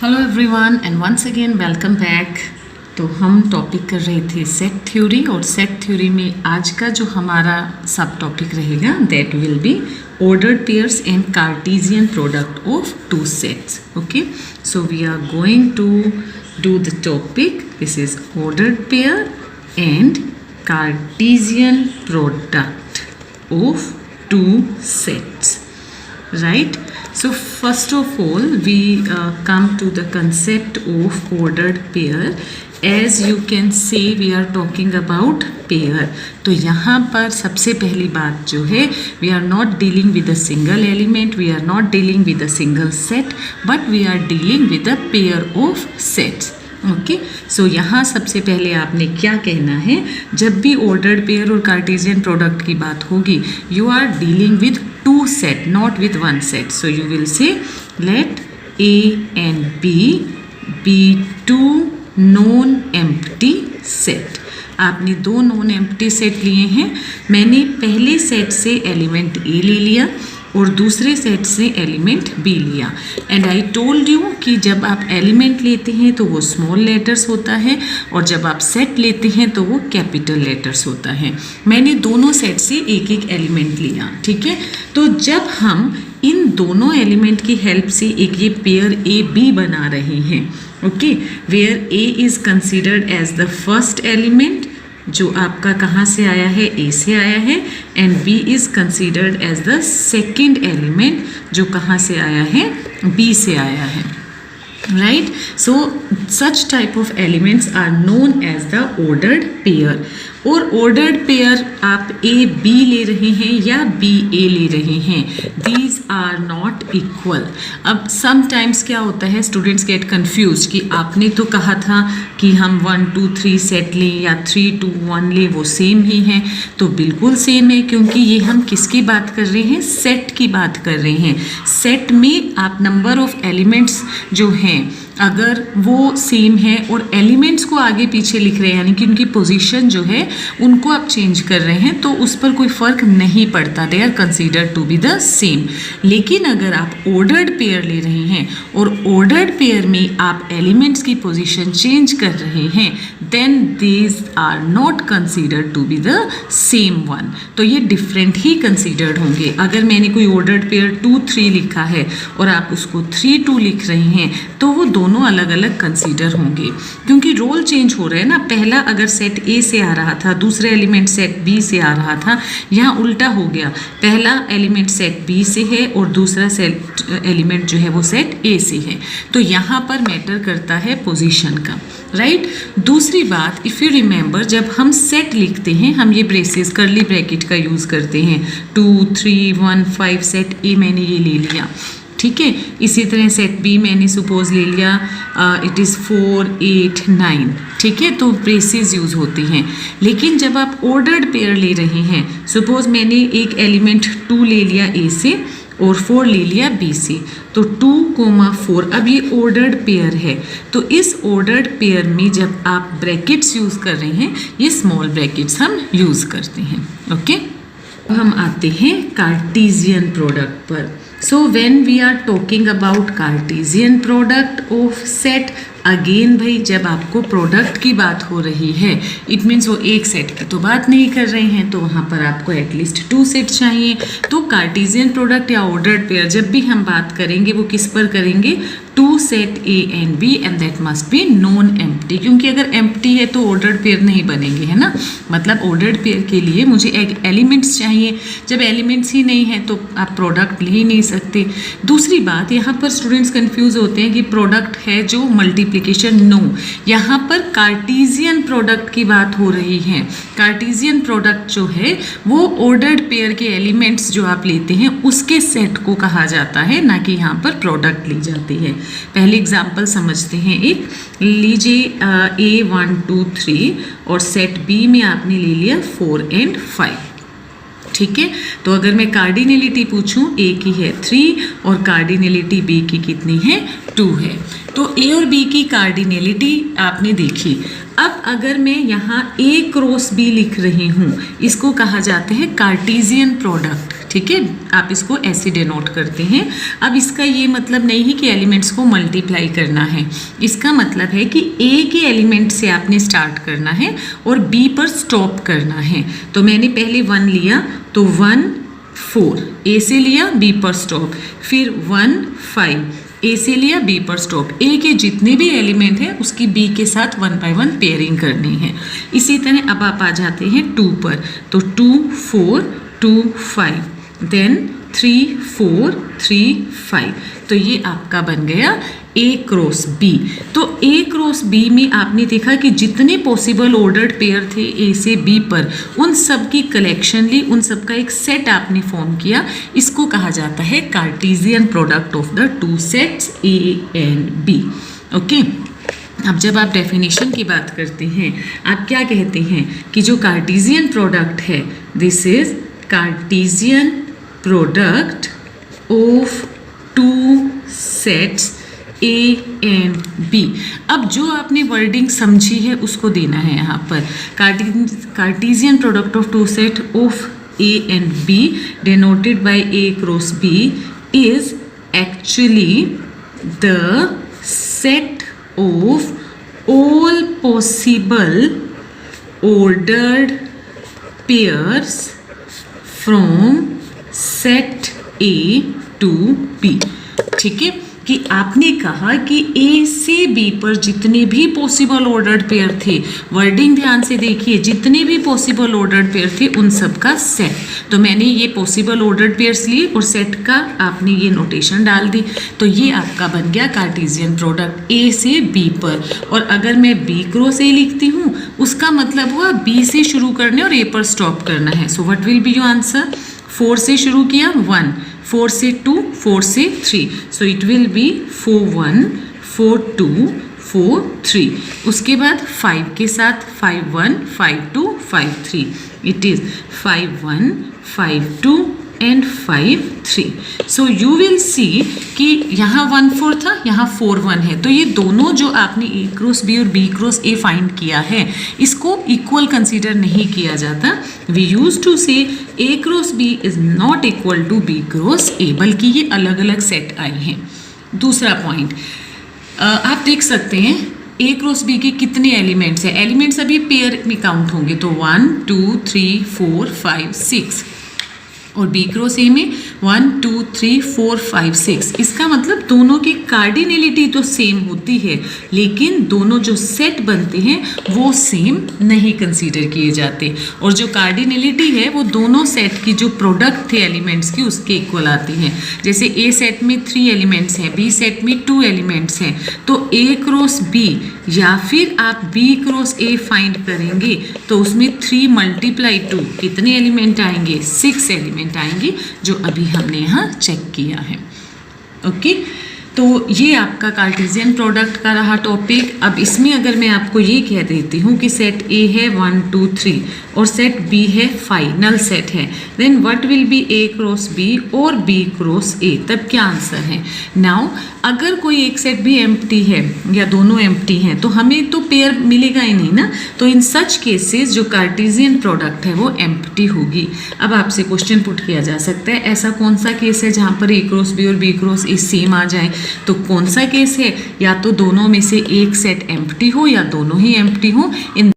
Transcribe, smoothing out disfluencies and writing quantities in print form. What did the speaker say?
Hello everyone and once again welcome back. तो हम topic कर रहे थे सेट थ्योरी, और सेट थ्योरी में आज का जो हमारा सब टॉपिक रहेगा that will be ordered pairs and Cartesian product of two sets. Okay, so we are going to do the topic. This is ordered pair and Cartesian product of two sets, right? So first of all we come to the concept of ordered pair. As you can see we are talking about pair. तो यहाँ पर सबसे पहली बात जो है, we are not dealing with a single element, we are not dealing with a single set, but we are dealing with a pair of sets. Okay, so यहाँ सबसे पहले आपने क्या कहना है, जब भी ऑर्डर्ड पेयर और कार्टेशियन प्रोडक्ट की बात होगी, you are dealing with two set, not with one set. So you will say let A and B two non empty set. आपने दो नॉन एम्प्टी सेट लिए हैं. मैंने पहले सेट से एलिमेंट ए ले लिया और दूसरे सेट से एलिमेंट बी लिया. एंड आई टोल्ड यू कि जब आप एलिमेंट लेते हैं तो वो स्मॉल लेटर्स होता है, और जब आप सेट लेते हैं तो वो कैपिटल लेटर्स होता है. मैंने दोनों सेट से एक एक एलिमेंट लिया, ठीक है. तो जब हम इन दोनों एलिमेंट की हेल्प से एक ये पेयर ए बी बना रहे हैं, okay, where A is considered as the first element जो आपका कहाँ से आया है, ए से आया है, and B is considered as the second element जो कहाँ से आया है, बी से आया है, right. So such type of elements are known as the ordered pair. और ऑर्डर्ड पेयर आप ए बी ले रहे हैं या बी ए ले रहे हैं, दीज आर नॉट इक्वल. अब समटाइम्स क्या होता है, स्टूडेंट्स गेट कन्फ्यूज कि आपने तो कहा था कि हम 1 2 3 सेट लें या 3 2 1 लें, वो सेम ही हैं. तो बिल्कुल सेम है, क्योंकि ये हम किसकी बात कर रहे हैं, सेट की बात कर रहे हैं. सेट में आप नंबर ऑफ एलिमेंट्स जो हैं अगर वो सेम है और एलिमेंट्स को आगे पीछे लिख रहे हैं, यानी कि उनकी पोजीशन जो है उनको आप चेंज कर रहे हैं, तो उस पर कोई फ़र्क नहीं पड़ता, they are considered to be the same. लेकिन अगर आप ऑर्डर्ड पेयर ले रहे हैं और ऑर्डर्ड पेयर में आप एलिमेंट्स की पोजीशन चेंज कर रहे हैं, then these are not considered to be the same one. तो ये डिफरेंट ही कंसीडर्ड होंगे. अगर मैंने कोई ऑर्डर्ड पेयर 2 3 लिखा है और आप उसको 3 2 लिख रहे हैं, तो वो दोनों अलग अलग कंसीडर होंगे, क्योंकि रोल चेंज हो रहा है ना. पहला अगर सेट ए से आ रहा था, दूसरा एलिमेंट सेट बी से आ रहा था, यहाँ उल्टा हो गया. पहला एलिमेंट सेट बी से है और दूसरा सेट एलिमेंट जो है वो सेट ए से है. तो यहाँ पर मैटर करता है पोजीशन का, राइट. दूसरी बात, इफ़ यू रिमेंबर, जब हम सेट लिखते हैं हम ये ब्रेसेस करली ब्रैकेट का यूज़ करते हैं. 2 3 1 5 सेट ए मैंने ये ले लिया, ठीक है. इसी तरह सेट बी मैंने सपोज ले लिया, इट इज़ 4 8 9, ठीक है. तो ब्रेसेस यूज़ होती हैं. लेकिन जब आप ऑर्डर्ड पेयर ले रहे हैं, सपोज मैंने एक एलिमेंट 2 ले लिया ए से और 4 ले लिया बी से, तो 2 4, अब ये ऑर्डर्ड पेयर है. तो इस ऑर्डर्ड पेयर में जब आप ब्रैकेट्स यूज़ कर रहे हैं, ये स्मॉल ब्रैकेट्स हम यूज़ करते हैं, ओके. अब हम आते हैं कार्टेशियन प्रोडक्ट पर. So when we are talking about Cartesian product of set, again भाई जब आपको प्रोडक्ट की बात हो रही है, इट मीन्स वो एक सेट की तो बात नहीं कर रहे हैं, तो वहाँ पर आपको एटलीस्ट 2 सेट चाहिए. तो कार्टेशियन प्रोडक्ट या ऑर्डर्ड पेयर जब भी हम बात करेंगे वो किस पर करेंगे, 2 set A and B, and that must be non empty. क्योंकि अगर एम्प्टी है तो ऑर्डर्ड पेयर नहीं बनेंगे, है ना. मतलब ऑर्डर्ड पेयर के लिए मुझे एक एलिमेंट्स चाहिए. जब एलिमेंट्स ही नहीं है तो आप प्रोडक्ट ले ही नहीं सकते. दूसरी बात, यहाँ पर स्टूडेंट्स कन्फ्यूज होते हैं कि प्रोडक्ट है जो मल्टीप्लिकेशन, नो, यहाँ पर कार्टेशियन प्रोडक्ट की बात हो रही है. कार्टेशियन प्रोडक्ट जो है वो ऑर्डर्ड पेयर के एलिमेंट्स जो आप लेते हैं उसके सेट को कहा जाता है, ना कि यहाँ पर प्रोडक्ट ली जाती है. पहले एग्जाम्पल समझते हैं. एक लीजिए ए 1 2 3 और सेट बी में आपने ले लिया 4 and 5, ठीक है. तो अगर मैं कार्डिनलिटी पूछूं, ए की है 3 और कार्डिनलिटी बी की कितनी है, 2 है. तो ए और बी की कार्डिनलिटी आपने देखी. अब अगर मैं यहाँ ए क्रॉस बी लिख रही हूँ, इसको कहा जाता है कार्टेशियन प्रोडक्ट, ठीक है, आप इसको ऐसे डिनोट करते हैं। अब इसका ये मतलब नहीं है कि एलिमेंट्स को मल्टीप्लाई करना है, इसका मतलब है कि ए के एलिमेंट से आपने स्टार्ट करना है और बी पर स्टॉप करना है। तो मैंने पहले 1 लिया तो 1 4, ए से लिया बी पर स्टॉप, फिर 1 5, ए से लिया बी पर स्टॉप। ए के जितने भी एलिमेंट हैं उसकी बी के साथ 1 बाय 1 पेयरिंग करनी है। इसी तरह अब आप आ जाते हैं 2 पर, तो 2 4 2 5, देन 3 4 3 5, तो ये आपका बन गया A क्रॉस B। तो A क्रॉस B में आपने देखा कि जितने पॉसिबल ऑर्डर्ड पेयर थे A से B पर, उन सब की कलेक्शन ली, उन सब का एक सेट आपने फॉर्म किया। इसको कहा जाता है Cartesian product of the two sets A and B। Okay, अब जब आप डेफिनेशन की बात करते हैं, आप क्या कहते हैं कि जो कार्टेशियन प्रोडक्ट है, this is Cartesian product of two sets A and B। अब जो आपने वर्डिंग समझी है उसको देना है यहाँ पर। Cartesian product of two set of A and B denoted by A cross B is actually the set of all possible ordered pairs from set A to B। ठीक है, कि आपने कहा कि A से B पर जितने भी पॉसिबल ऑर्डर्ड पेयर थे, वर्डिंग ध्यान से देखिए, जितने भी पॉसिबल ऑर्डर्ड पेयर थे उन सब का सेट। तो मैंने ये पॉसिबल ऑर्डर्ड पेयर्स लिए और सेट का आपने ये नोटेशन डाल दी, तो ये आपका बन गया कार्टेशियन प्रोडक्ट A से B पर। और अगर मैं B क्रॉस A लिखती हूँ, उसका मतलब हुआ B से शुरू करने और A पर स्टॉप करना है। So what will be your answer? 4 से शुरू किया 1, 4 से 2, 4 से 3, सो इट विल बी 4 1 4 2 4 3। उसके बाद 5 के साथ 5 1 5 2 5 3, it is 5 1 5 2 and 5 3। So you will see कि यहाँ 1 4 था, यहाँ 4 1 है, तो ये दोनों जो आपने A क्रॉस B और B क्रॉस A फाइंड किया है, इसको इक्वल कंसीडर नहीं किया जाता। We use to say A cross B is not equal to B cross A, बल्कि ये अलग अलग सेट आए हैं। दूसरा पॉइंट, आप देख सकते हैं A क्रॉस B के कितने एलिमेंट्स हैं। एलिमेंट्स अभी पेयर में काउंट होंगे, तो 1 2 3 4 5 6, और B क्रॉस A में 1 2 3 4 5 6। इसका मतलब दोनों की कार्डिनलिटी तो सेम होती है, लेकिन दोनों जो सेट बनते हैं वो सेम नहीं कंसीडर किए जाते। और जो कार्डिनलिटी है वो दोनों सेट की जो प्रोडक्ट थे एलिमेंट्स की उसके इक्वल आती हैं। जैसे A सेट में 3 एलिमेंट्स हैं, B सेट में 2 एलिमेंट्स हैं, तो A क्रॉस B या फिर आप B क्रॉस A फाइंड करेंगे तो उसमें 3 मल्टीप्लाई 2 कितने एलिमेंट आएंगे? 6 एलिमेंट आएंगे, जो अभी हमने यहाँ चेक किया है। ओके, तो ये आपका कार्टेशियन प्रोडक्ट का रहा टॉपिक। अब इसमें अगर मैं आपको ये कह देती हूँ कि सेट A है 1 2 3 और सेट B है 5, नल सेट है, then what will be A cross B और B क्रॉस A, तब क्या आंसर है? नाउ अगर कोई एक सेट भी एम्प्टी है या दोनों एम्प्टी हैं तो हमें तो पेयर मिलेगा ही नहीं ना, तो इन सच केसेस जो कार्टेशियन प्रोडक्ट है वो एम्प्टी होगी। अब आपसे क्वेश्चन पुट किया जा सकता है, ऐसा कौन सा केस है जहाँ पर A क्रॉस B और B क्रॉस A सेम आ जाए? तो कौन सा केस है? या तो दोनों में से एक सेट एम्प्टी हो या दोनों ही एम्प्टी हो। इन